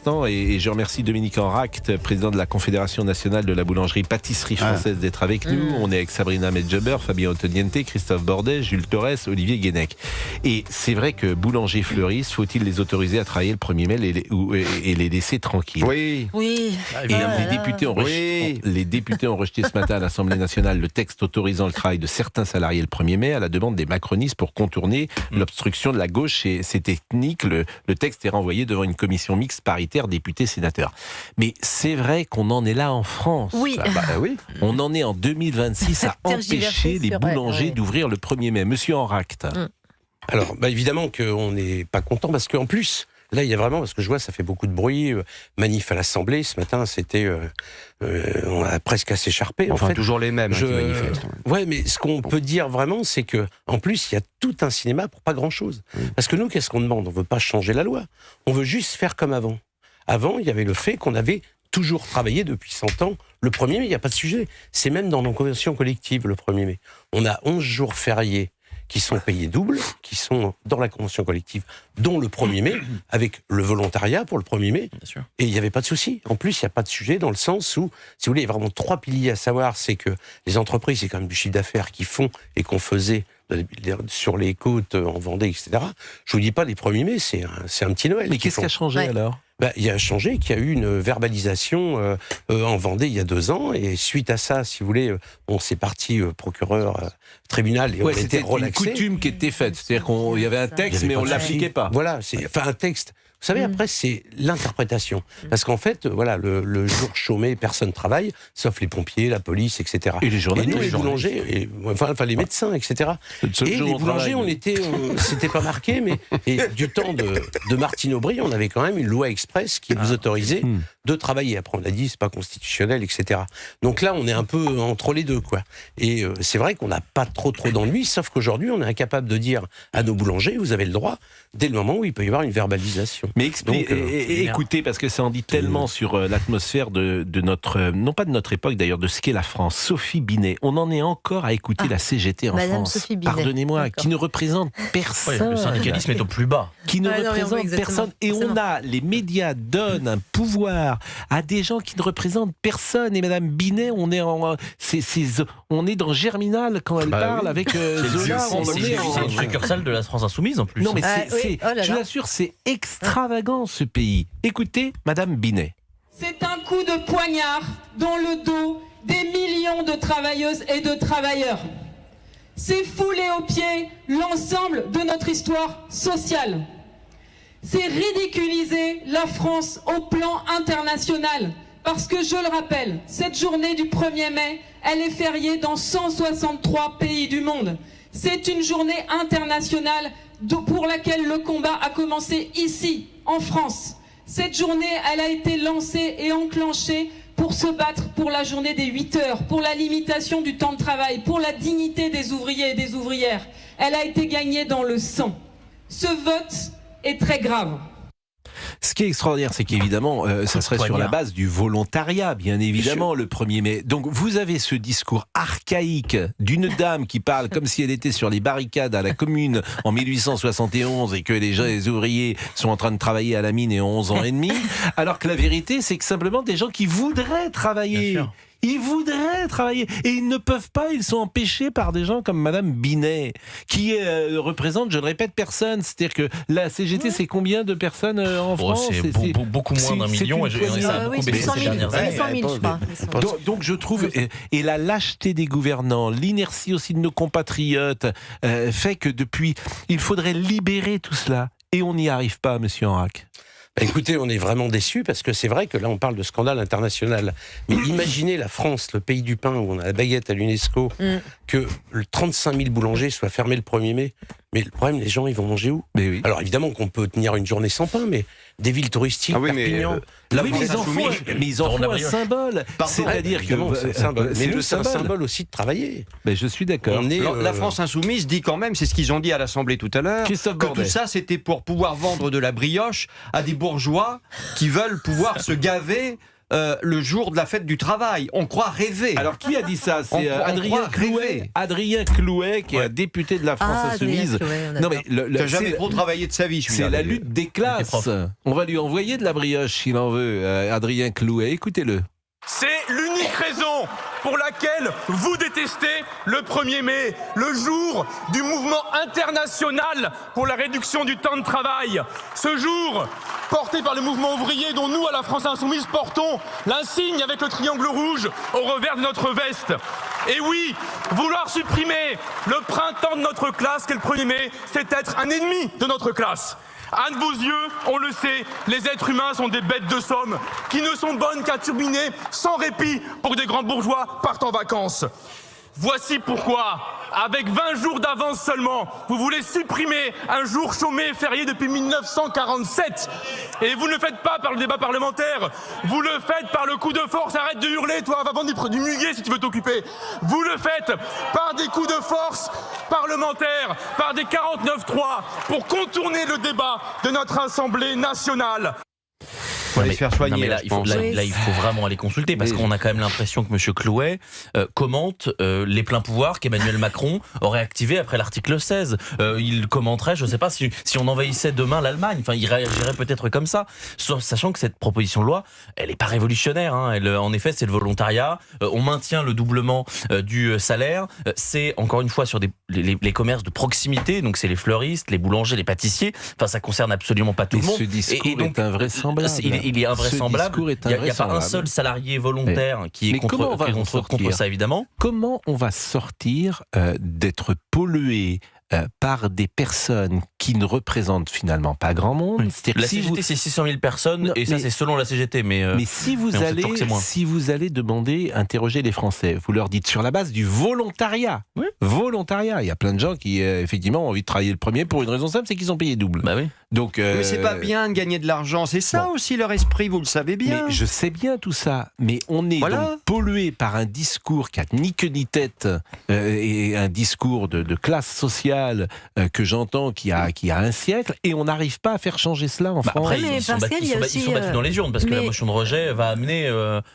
instant et je remercie Dominique Enract, président de la Confédération nationale de la boulangerie-pâtisserie française d'être avec nous. On est avec Sabrina Medjeber, Fabien Ottoniente, Christophe Bordet, Jules Torres, Olivier Guénec. Et c'est vrai que boulangers fleurissent, faut-il les autoriser à travailler le 1er mai et les laisser tranquilles? Oui. Et les députés ont rejeté ce matin à l'Assemblée nationale le texte autorisant le travail de certains salariés le 1er mai à la demande des macronistes pour contourner l'obstruction de la gauche. Et c'est technique, le texte est renvoyé devant une commission mixte paritaire députés-sénateurs. Mais c'est vrai qu'on en est là en France. Oui. On en est en 2026 à empêcher les boulangers d'ouvrir le 1er mai. Monsieur Enract. Alors, évidemment qu'on n'est pas content parce qu'en plus, là, il y a vraiment, parce que je vois, ça fait beaucoup de bruit, manif à l'Assemblée, ce matin, c'était, on a presque à s'écharper. Enfin, toujours les mêmes qui manifestent. Ouais, mais ce qu'on peut dire vraiment, c'est que, en plus, il y a tout un cinéma pour pas grand-chose. Parce que nous, qu'est-ce qu'on demande? On veut pas changer la loi. On veut juste faire comme avant. Avant, il y avait le fait qu'on avait toujours travaillé depuis 100 ans. Le 1er mai, il n'y a pas de sujet. C'est même dans nos conventions collectives, le 1er mai. On a 11 jours fériés qui sont payés double, qui sont dans la convention collective, dont le 1er mai, avec le volontariat pour le 1er mai. Bien sûr. Et il n'y avait pas de souci. En plus, il n'y a pas de sujet dans le sens où, si vous voulez, il y a vraiment 3 piliers à savoir. C'est que les entreprises, c'est quand même du chiffre d'affaires qui font et qu'on faisait sur les côtes, en Vendée, etc. Je vous dis pas, les 1er mai, c'est un petit Noël. Mais qu'est-ce qui a changé alors? Il a changé, qu'il y a eu une verbalisation en Vendée il y a 2 ans, et suite à ça, si vous voulez, c'est parti procureur, tribunal, et on était relaxé. Une coutume qui était faite, c'est-à-dire qu'il y avait un texte, mais on ne l'appliquait pas. Voilà, un texte. Vous savez, après, c'est l'interprétation. Parce qu'en fait, voilà, le jour chômé, personne ne travaille, sauf les pompiers, la police, etc. Et les journalistes. Et nous, les boulangers, les médecins, etc. Et les boulangers, c'était pas marqué, mais du temps de Martine Aubry, on avait quand même une loi express qui nous autorisait de travailler. Après, on a dit, c'est pas constitutionnel, etc. Donc là, on est un peu entre les deux, quoi. Et c'est vrai qu'on n'a pas trop d'ennuis, sauf qu'aujourd'hui, on est incapable de dire à nos boulangers, vous avez le droit, dès le moment où il peut y avoir une verbalisation. Mais écoutez, parce que ça en dit tellement sur l'atmosphère de notre, non pas de notre époque d'ailleurs, de ce qu'est la France. Sophie Binet, on en est encore à écouter la CGT en Madame France. Sophie Binet. Pardonnez-moi, qui ne représente personne. Le syndicalisme est au plus bas. Qui ne représente personne. Et les médias donnent un pouvoir à des gens qui ne représentent personne. Et Madame Binet, on est dans Germinal quand elle parle avec Zola. C'est une succursale de la France Insoumise en plus. Non mais je vous assure, c'est extravagant ce pays. Écoutez Madame Binet. C'est un coup de poignard dans le dos des millions de travailleuses et de travailleurs. C'est fouler aux pieds l'ensemble de notre histoire sociale. C'est ridiculiser la France au plan international. Parce que, je le rappelle, cette journée du 1er mai, elle est fériée dans 163 pays du monde. C'est une journée internationale pour laquelle le combat a commencé ici, en France. Cette journée, elle a été lancée et enclenchée pour se battre pour la journée des 8 heures, pour la limitation du temps de travail, pour la dignité des ouvriers et des ouvrières. Elle a été gagnée dans le sang. Ce vote est très grave. Ce qui est extraordinaire, c'est qu'évidemment, ça serait sur la base du volontariat, bien évidemment, le 1er mai. Donc, vous avez ce discours archaïque d'une dame qui parle comme si elle était sur les barricades à la Commune en 1871 et que les ouvriers sont en train de travailler à la mine et ont 11 ans et demi, alors que la vérité, c'est que simplement des gens qui voudraient travailler. Ils voudraient travailler et ils ne peuvent pas, ils sont empêchés par des gens comme Madame Binet qui représente, je le répète, personne. C'est-à-dire que la CGT, c'est combien de personnes en France? C'est beaucoup moins d'1 million et ça a beaucoup baissé ces dernières années. 100 000, je crois. Donc je trouve, et la lâcheté des gouvernants, l'inertie aussi de nos compatriotes fait que depuis, il faudrait libérer tout cela et on n'y arrive pas, Monsieur Enrac. Écoutez, on est vraiment déçus parce que c'est vrai que là on parle de scandale international. Mais imaginez la France, le pays du pain où on a la baguette à l'UNESCO, que 35 000 boulangers soient fermés le 1er mai. Mais le problème, les gens, ils vont manger où? Alors évidemment qu'on peut tenir une journée sans pain, mais des villes touristiques, Perpignan... mais ils en font un symbole. C'est-à-dire que c'est un symbole aussi de travailler. Mais je suis d'accord. La France Insoumise dit quand même, c'est ce qu'ils ont dit à l'Assemblée tout à l'heure, que tout ça c'était pour pouvoir vendre de la brioche à des bourgeois qui veulent pouvoir se gaver le jour de la fête du travail. On croit rêver. Alors qui a dit ça? C'est Adrien Clouet. Adrien Clouet, qui est député de la France Insoumise. Non mais il n'a jamais trop travaillé de sa vie. C'est la lutte des classes. On va lui envoyer de la brioche s'il en veut. Adrien Clouet, écoutez-le. C'est l'unique raison pour laquelle vous détestez le 1er mai, le jour du mouvement international pour la réduction du temps de travail. Ce jour, porté par le mouvement ouvrier dont nous, à la France Insoumise, portons l'insigne avec le triangle rouge au revers de notre veste. Et oui, vouloir supprimer le printemps de notre classe, qu'est le 1er mai, c'est être un ennemi de notre classe. À de vos yeux, on le sait, les êtres humains sont des bêtes de somme qui ne sont bonnes qu'à turbiner sans répit pour que des grands bourgeois partent en vacances. Voici pourquoi, avec 20 jours d'avance seulement, vous voulez supprimer un jour chômé et férié depuis 1947. Et vous ne le faites pas par le débat parlementaire, vous le faites par le coup de force. Arrête de hurler, toi, va vendre du muguet si tu veux t'occuper. Vous le faites par des coups de force parlementaires, par des 49.3, pour contourner le débat de notre Assemblée nationale. Aller se faire soigner. Là, il faut vraiment aller consulter parce qu'on a quand même l'impression que M. Clouet commente les pleins pouvoirs qu'Emmanuel Macron aurait activés après l'article 16. Il commenterait, je ne sais pas, si on envahissait demain l'Allemagne. Enfin, il réagirait peut-être comme ça, sachant que cette proposition de loi, elle n'est pas révolutionnaire. Hein. En effet, c'est le volontariat. On maintient le doublement du salaire. C'est encore une fois sur les commerces de proximité. Donc, c'est les fleuristes, les boulangers, les pâtissiers. Enfin, ça concerne absolument pas tout le monde. Ce discours est invraisemblable. Il est invraisemblable. Il n'y a pas un seul salarié volontaire qui est contre ça, évidemment. Comment on va sortir d'être pollué par des personnes qui ne représentent finalement pas grand monde? La CGT, c'est 600 000 personnes, ça c'est selon la CGT. Mais si vous allez demander, interroger les Français, vous leur dites sur la base du volontariat. Oui. Volontariat. Il y a plein de gens qui, effectivement, ont envie de travailler le premier pour une raison simple, c'est qu'ils ont payé double. Bah oui. Donc, mais c'est pas bien de gagner de l'argent, c'est ça aussi leur esprit, vous le savez bien. Mais je sais bien tout ça, mais on est donc pollué par un discours qui a ni queue ni tête et un discours de classe sociale que j'entends qui a un siècle, et on n'arrive pas à faire changer cela en France. Après, ils sont battus dans les urnes parce que la motion de rejet va amener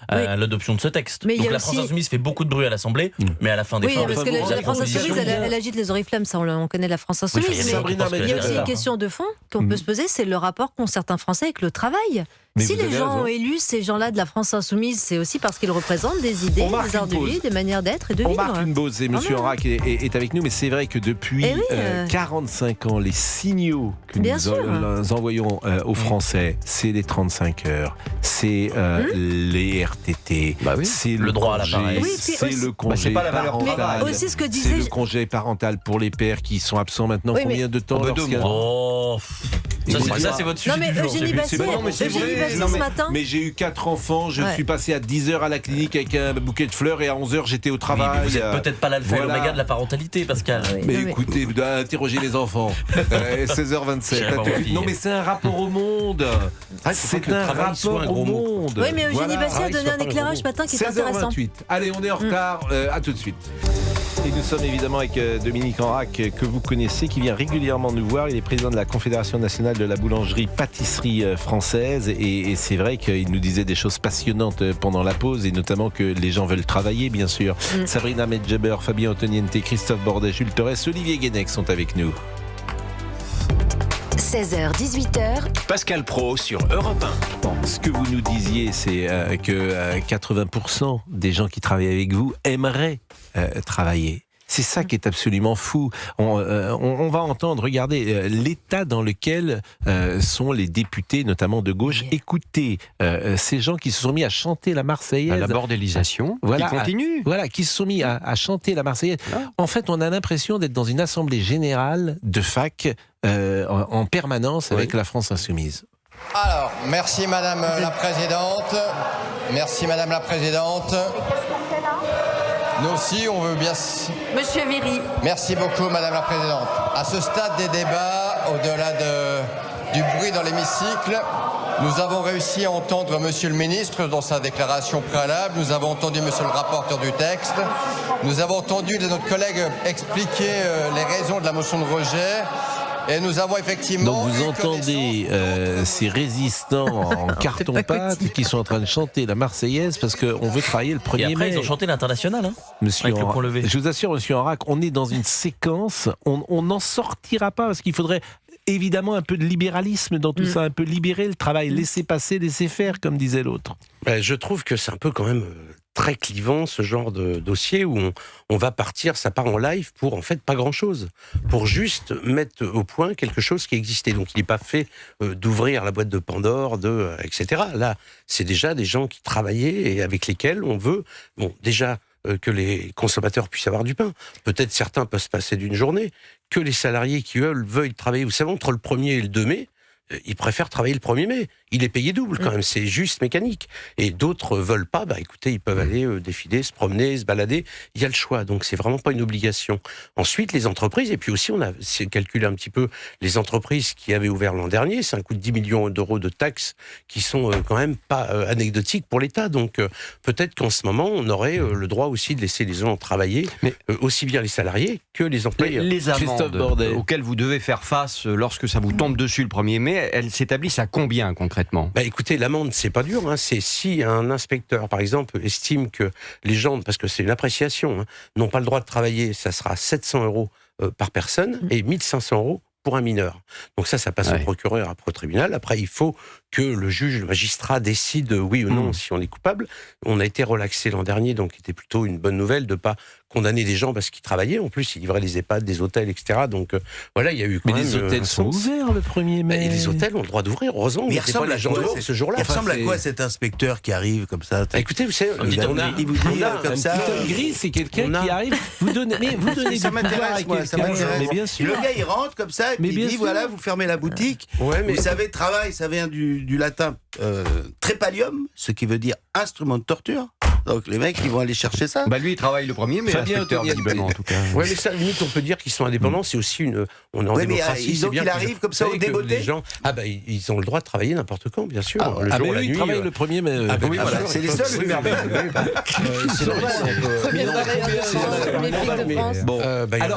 à l'adoption de ce texte. Donc la France Insoumise fait beaucoup de bruit à l'Assemblée, mais à la fin des fins... Oui, parce que la France Insoumise, elle agite les oriflammes, ça on connaît la France Insoumise. Il y a aussi une question de fond qu'on peut se poser, c'est le rapport qu'ont certains Français avec le travail. Mais si les gens ont élu ces gens-là de la France Insoumise, c'est aussi parce qu'ils représentent des idées, des arts de vie, des manières d'être et de vivre. On marque une pause et M. Enrac est avec nous, mais c'est vrai que depuis 45 ans, les signaux que nous envoyons aux Français, c'est les 35 heures, c'est les RTT, c'est le droit à l'appareil, c'est le congé parental, c'est le congé parental pour les pères qui sont absents maintenant combien de temps? Ça, c'est votre sujet. Non, mais Eugénie Bastier, ce matin. Mais j'ai eu 4 enfants, je suis passé à 10h à la clinique avec un bouquet de fleurs et à 11h j'étais au travail. Vous n'êtes peut-être pas l'alpha et l'oméga de la parentalité, Pascal. Mais écoutez, vous devez interroger les enfants. 16h27. Non, mais c'est un rapport au monde. C'est un rapport au monde. Oui, mais Eugénie Bastier a donné un éclairage ce matin qui est intéressant. 16h28. Allez, on est en retard. À tout de suite. Et nous sommes évidemment avec Dominique Enrac, que vous connaissez, qui vient régulièrement nous voir. Il est président de la Confédération nationale de la boulangerie-pâtisserie française. Et c'est vrai qu'il nous disait des choses passionnantes pendant la pause, et notamment que les gens veulent travailler, bien sûr. Sabrina Medjeber, Fabien Antoniente, Christophe Bordet, Jules Torres, Olivier Guénec sont avec nous. 16h, 18h. Pascal Praud sur Europe 1. Bon, ce que vous nous disiez, c'est que 80% des gens qui travaillent avec vous aimeraient travailler. C'est ça qui est absolument fou. On va entendre, regardez, l'état dans lequel sont les députés, notamment de gauche. Écoutez, ces gens qui se sont mis à chanter la Marseillaise. La bordélisation, qui continue. Qui se sont mis à chanter la Marseillaise. En fait, on a l'impression d'être dans une assemblée générale de fac en permanence avec la France Insoumise. Alors, merci Madame la Présidente. Merci Madame la Présidente. Nous aussi, on veut bien... Monsieur Viry. Merci beaucoup, Madame la Présidente. À ce stade des débats, au-delà du bruit dans l'hémicycle, nous avons réussi à entendre Monsieur le Ministre dans sa déclaration préalable. Nous avons entendu Monsieur le rapporteur du texte. Nous avons entendu notre collègue expliquer les raisons de la motion de rejet. Et nous avons effectivement... Donc vous entendez ces résistants en carton-pâte qui sont en train de chanter la Marseillaise parce qu'on veut travailler le 1er mai. Et après, ils ont chanté l'International. Hein, monsieur avec le pont levé. Je vous assure, monsieur Enrac, on est dans une séquence, on n'en sortira pas parce qu'il faudrait évidemment un peu de libéralisme dans tout ça, un peu libérer le travail, laisser passer, laisser faire, comme disait l'autre. Je trouve que c'est un peu quand même très clivant ce genre de dossier où on va partir, ça part en live pour en fait pas grand-chose, pour juste mettre au point quelque chose qui existait. Donc il n'est pas fait d'ouvrir la boîte de Pandore, etc. Là, c'est déjà des gens qui travaillaient et avec lesquels on veut, déjà que les consommateurs puissent avoir du pain. Peut-être certains peuvent se passer d'une journée, que les salariés qui, eux, veuillent travailler. Vous savez, entre le 1er et le 2 mai, ils préfèrent travailler le 1er mai. Il est payé double quand même, c'est juste mécanique. Et d'autres veulent pas, écoutez, ils peuvent aller défiler, se promener, se balader. Il y a le choix, donc c'est vraiment pas une obligation. Ensuite, les entreprises, et puis aussi on a calculé un petit peu les entreprises qui avaient ouvert l'an dernier, c'est un coût de 10 millions d'euros de taxes qui sont quand même pas anecdotiques pour l'État. Donc peut-être qu'en ce moment, on aurait le droit aussi de laisser les gens travailler, aussi bien les salariés que les employeurs. Les amendes auxquelles vous devez faire face lorsque ça vous tombe dessus le 1er mai, elles s'établissent à combien concrètement ? Écoutez, l'amende, c'est pas dur. C'est si un inspecteur, par exemple, estime que les gens, parce que c'est une appréciation, n'ont pas le droit de travailler, ça sera 700 € par personne et 1500 € pour un mineur. Donc ça passe au procureur, après au tribunal. Après, il faut que le juge, le magistrat décide oui ou non si on est coupable. On a été relaxé l'an dernier, donc c'était plutôt une bonne nouvelle de pas condamner des gens parce qu'ils travaillaient. En plus, ils livraient les EHPAD, des hôtels, etc. Donc voilà, il y a eu quand même... Mais les hôtels sont ouverts le 1er mai. Et les hôtels ont le droit d'ouvrir, heureusement. Mais il ressemble à quoi ce jour-là. Il ressemble à quoi cet inspecteur qui arrive comme ça? Écoutez, vous savez, il vous dit comme ça. Un gris, c'est quelqu'un qui arrive. Vous donnez ça m'intéresse, moi. Ça m'intéresse. Mais bien sûr. Le gars, il rentre comme ça et puis il dit voilà, vous fermez la boutique. Vous savez, travail, ça vient du latin trépalium, ce qui veut dire instrument de torture. Donc les mecs, ils vont aller chercher ça. Lui, il travaille le 1er mai, l'inspecteur, visiblement, en tout cas. Ouais, mais ça, limite, on peut dire qu'ils sont indépendants. C'est aussi une... On est en démocratie. Donc il arrive comme ça au débeauté. Les gens, ils ont le droit de travailler n'importe quand, bien sûr. Le jour, la nuit. Ils travaillent le 1er mai. Oui, voilà. C'est les seuls. C'est normal.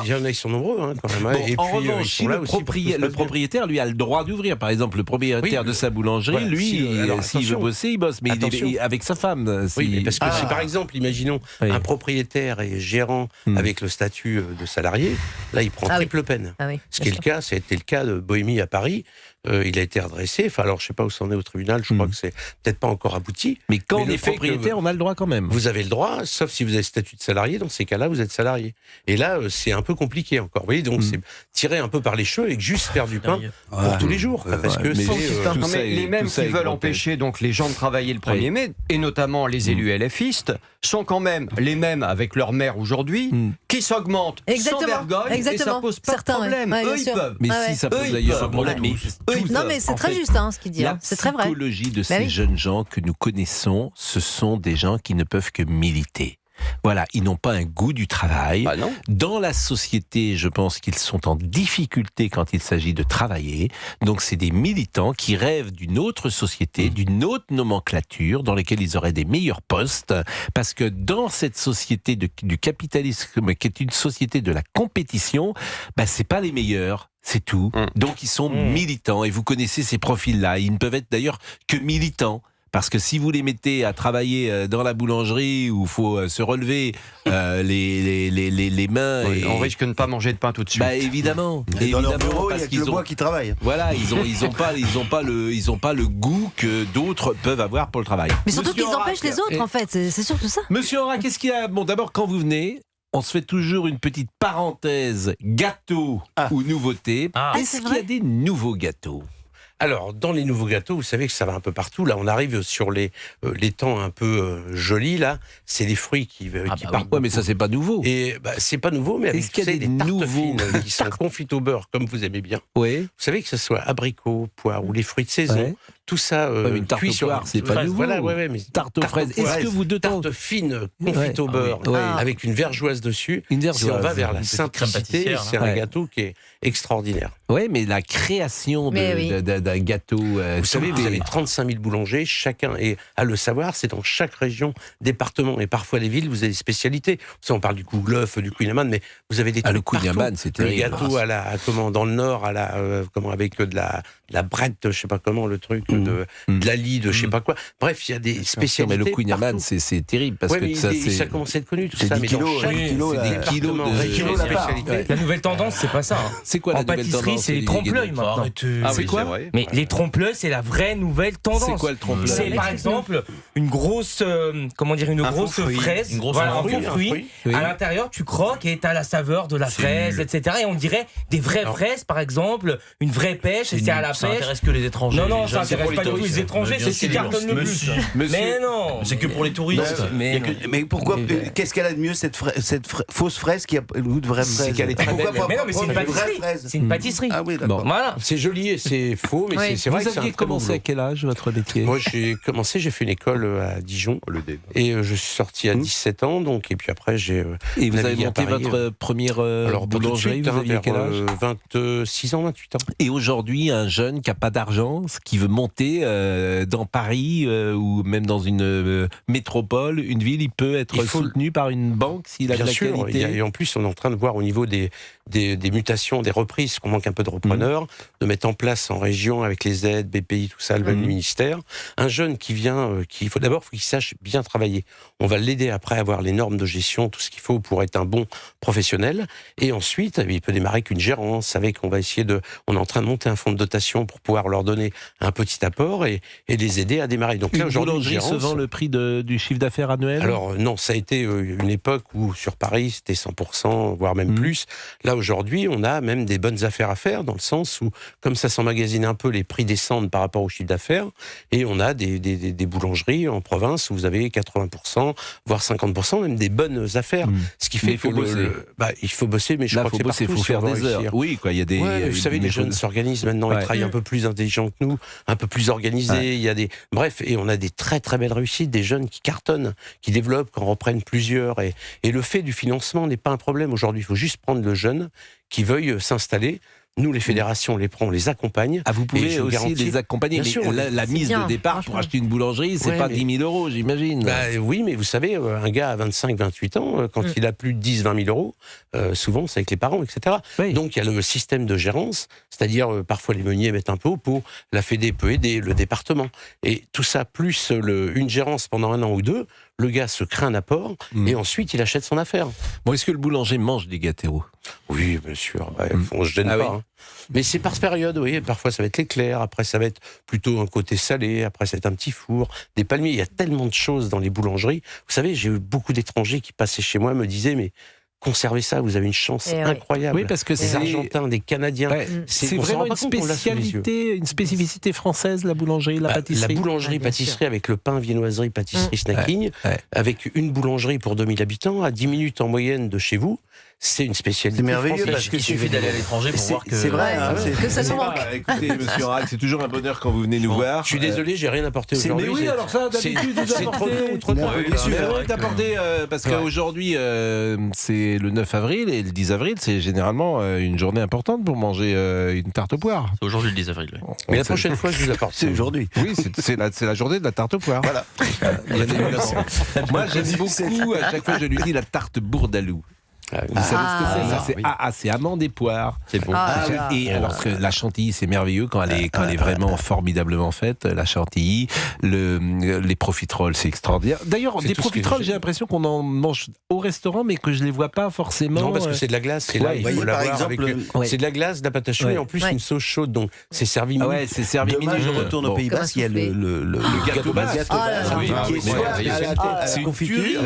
Il y en a, ils sont nombreux, quand même. En revanche, si le propriétaire, lui, a le droit d'ouvrir. Par exemple, le propriétaire de sa boulangerie, lui, s'il veut bosser, il bosse. Mais il est avec sa femme. Oui, parce que si par exemple, imaginons, un propriétaire est gérant avec le statut de salarié, là, il prend triple peine. Ce qui est le cas, ça a été le cas de Bohémie à Paris. Il a été redressé. Alors, je ne sais pas où c'en est au tribunal. Je crois que c'est peut-être pas encore abouti. Mais quand on est propriétaire, on a le droit quand même. Vous avez le droit, sauf si vous avez le statut de salarié. Dans ces cas-là, vous êtes salarié. Et là, c'est un peu compliqué encore. Vous voyez, donc c'est tiré un peu par les cheveux et juste faire du pain pour tous les jours. Parce que les mêmes qui veulent empêcher donc les gens de travailler le 1er mai, et notamment les élus LFistes, sont quand même les mêmes avec leur maire aujourd'hui, qui s'augmentent sans vergogne et ça pose pas de problème. Eux, ils peuvent. Mais si ça pose d'ailleurs problème. Non, mais c'est très juste ce qu'il dit. C'est très vrai. La psychologie de ces jeunes gens que nous connaissons, ce sont des gens qui ne peuvent que militer. Voilà, ils n'ont pas un goût du travail. Dans la société, je pense qu'ils sont en difficulté quand il s'agit de travailler. Donc c'est des militants qui rêvent d'une autre société, d'une autre nomenclature, dans laquelle ils auraient des meilleurs postes. Parce que dans cette société du capitalisme, qui est une société de la compétition, c'est pas les meilleurs. C'est tout. Donc ils sont militants. Et vous connaissez ces profils-là. Ils ne peuvent être d'ailleurs que militants. Parce que si vous les mettez à travailler dans la boulangerie où il faut se relever les mains... on risque de ne pas manger de pain tout de suite. Évidemment. Et dans leur bureau, il y a que le bois qui travaille. Voilà, ils ont pas le goût que d'autres peuvent avoir pour le travail. Mais surtout qu'ils empêchent les autres, en fait. C'est surtout ça. Monsieur Enrac, qu'est-ce qu'il y a ? Bon, d'abord, quand vous venez... On se fait toujours une petite parenthèse gâteau ou nouveauté. Est-ce qu'il y a des nouveaux gâteaux ? Alors, dans les nouveaux gâteaux, vous savez que ça va un peu partout. Là, on arrive sur les temps un peu jolis, là. C'est des fruits qui partent. Oui, mais ça, c'est pas nouveau. Et c'est pas nouveau, mais avec des tartes fines qui sont confites au beurre, comme vous aimez bien. Oui. Vous savez que ce soit abricots, poires ou les fruits de saison, tout ça une tarte cuit aux sur poires, c'est pas nouveau. Voilà, mais tarte aux fraises. Est-ce que vous tarte fine confite au beurre avec une vergeoise dessus. Si on va vers la simplicité, c'est un gâteau qui est extraordinaire. Oui, mais la création d'un gâteau... vous savez, vous avez 35 000 boulangers, chacun, et à le savoir, c'est dans chaque région, département, et parfois les villes, vous avez des spécialités. Ça, on parle du kouglof, du Queen Amman, mais vous avez des trucs le Queen Amman, c'est terrible. Le gâteau dans le Nord, avec de la brette, je sais pas comment, le truc, de la lie, de je sais pas quoi. Bref, il y a des spécialités. Mais le Queen Amman, c'est terrible, parce que ça commence à être connu, tout ça, mais dans chaque des kilos de spécialités. La nouvelle tendance, c'est pas ça. C'est quoi la nouvelle tendance? C'est les trompe-l'œil maintenant. C'est quoi? Mais les trompe-l'œil, c'est la vraie nouvelle tendance. C'est quoi le trompe-l'œil? C'est par exemple une grosse, fraise, un faux fruit. À l'intérieur, tu croques et t'as la saveur de la fraise, etc. Et on dirait des vraies fraises, par exemple, une vraie pêche. Et c'est à la pêche. Ça intéresse que les étrangers. Non, ça intéresse pas du tout les étrangers. C'est ce qui cartonne le plus. Mais non, c'est que pour les touristes. Mais pourquoi? Qu'est-ce qu'elle a de mieux cette fausse fraise qui a le goût de vraie fraise? Mais non, mais c'est une pâtisserie. C'est une pâtisserie. Ah oui, d'accord. Voilà. C'est joli et c'est faux, mais c'est vrai que c'est un très bon boulot. Vous aviez commencé à quel âge, votre métier? Moi, j'ai fait une école à Dijon, et je suis sorti à 17 ans, donc, et puis après, j'ai... Et vous avez monté votre première boulangerie, vous aviez quel âge? 26 ans, 28 ans. Et aujourd'hui, un jeune qui n'a pas d'argent, qui veut monter dans Paris ou même dans une métropole, une ville, il peut être soutenu par une banque s'il a de la qualité. Et en plus, on est en train de voir au niveau des mutations, des reprises, qu'on manque un peu de repreneurs, de mettre en place en région avec les aides, BPI, tout ça, le ministère. Un jeune qui vient, il faut qu'il sache bien travailler. On va l'aider après à avoir les normes de gestion, tout ce qu'il faut pour être un bon professionnel. Et ensuite, il peut démarrer qu'une gérance, avec on est en train de monter un fonds de dotation pour pouvoir leur donner un petit apport et les aider à démarrer. Donc là, aujourd'hui, boulangerie se vend le prix du chiffre d'affaires annuel? Alors non, ça a été une époque où sur Paris, c'était 100%, voire même plus. Là, aujourd'hui, on a même des bonnes affaires à faire, dans le sens où, comme ça s'emmagasine un peu, les prix descendent par rapport au chiffre d'affaires, et on a des boulangeries en province où vous avez 80%, voire 50%, même des bonnes affaires. Ce qui fait il faut bosser, mais je crois que c'est partout. Il faut faire des heures. Oui, quoi, il y a des... vous savez, les jeunes s'organisent maintenant, ils travaillent un peu plus intelligents que nous, un peu plus organisés, il y a des... Bref, et on a des très très belles réussites, des jeunes qui cartonnent, qui développent, qui en reprennent plusieurs, et le fait du financement n'est pas un problème aujourd'hui, il faut juste prendre le jeune qui veuille s'installer. Nous, les fédérations, on les prend, on les accompagne. Ah, vous pouvez aussi les accompagner. Bien sûr, la mise de départ pour acheter une boulangerie, c'est pas 10 000 €, j'imagine. Oui, mais vous savez, un gars à 25, 28 ans, quand il a plus de 10, 20 000 €, souvent, c'est avec les parents, etc. Oui. Donc, il y a le système de gérance, c'est-à-dire, parfois, les meuniers mettent un peu au pot, la fédé peut aider, le département. Et tout ça, plus une gérance pendant 1 an ou 2, le gars se crée un apport, et ensuite, il achète son affaire. Bon, est-ce que le boulanger mange des gâteaux? Oui, bien sûr. On se gêne pas. Oui. Mais c'est par période, oui. Parfois, ça va être l'éclair. Après, ça va être plutôt un côté salé. Après, ça va être un petit four, des palmiers. Il y a tellement de choses dans les boulangeries. Vous savez, j'ai eu beaucoup d'étrangers qui passaient chez moi, me disaient, mais conservez ça, vous avez une chance incroyable. Oui, parce que des Argentins, des Canadiens. Ouais, c'est vraiment une spécificité française, la boulangerie, la pâtisserie. La boulangerie-pâtisserie avec le pain, viennoiserie, pâtisserie, snacking, avec une boulangerie pour 2000 habitants, à 10 minutes en moyenne de chez vous. C'est une spécialité. C'est merveilleux parce qu'il suffit d'aller à l'étranger pour voir que... C'est vrai, que ça nous manque. Écoutez, monsieur Rack, c'est toujours un bonheur quand vous venez nous voir. Je suis désolé, j'ai rien apporté aujourd'hui. Mais oui, alors ça, d'habitude, vous apportez... trop d'apporter, parce qu'aujourd'hui, c'est le 9 avril, et le 10 avril, c'est généralement une journée importante pour manger une tarte aux poires. C'est aujourd'hui le 10 avril, oui. Mais la prochaine fois, je vous apporte. C'est aujourd'hui. Oui, c'est la journée de la tarte aux poires. Voilà. Moi, j'aime beaucoup, à chaque fois, je lui dis la tarte bourdalou. Vous savez ce que c'est? C'est amande et poire. C'est bon. Et alors que la chantilly, c'est merveilleux quand elle est vraiment formidablement faite. La chantilly, les profiteroles, c'est extraordinaire. D'ailleurs, des profiteroles, j'ai l'impression qu'on en mange au restaurant, mais que je les vois pas forcément. Non, parce que c'est de la glace. C'est là, il faut l'avoir avec. C'est de la glace, de la pâte à choux et en plus une sauce chaude. Donc c'est servi. Ouais, c'est servi mini. Je retourne au Pays Basque, il y a le gâteau basque. Qui est soit à la confiture,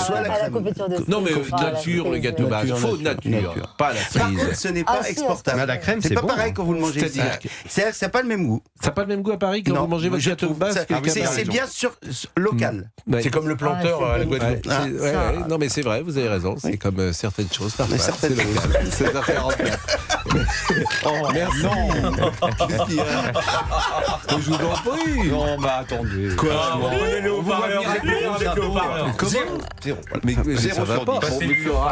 soit à la crème. Non, mais nature, le gâteau basque, faux nature, pas la cerise. Par contre, ce n'est pas exportable. La crème, c'est pas pareil quand vous le mangez ici. C'est-à-dire que ça n'a pas le même goût. Ça n'a pas le même goût à Paris quand vous mangez votre gâteau basque. C'est bien local. C'est comme le planteur à la Guadeloupe. Non, mais c'est vrai, vous avez raison. C'est comme certaines choses. C'est local. C'est Oh, merci. Non. Qu'est-ce qu'il y a? Je vous en prie. Non, bah attendez. Quoi? On est le haut-parleur. Comment? Mais ça va pas.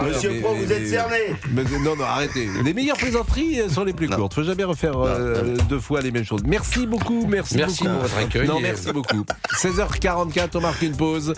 Monsieur Pro, vous êtes cerné. Non, arrêtez. Les meilleures plaisanteries sont les plus courtes. Faut jamais refaire 2 fois les mêmes choses. Merci beaucoup. Merci beaucoup pour votre accueil. Non, merci beaucoup. 16h44, on marque une pause.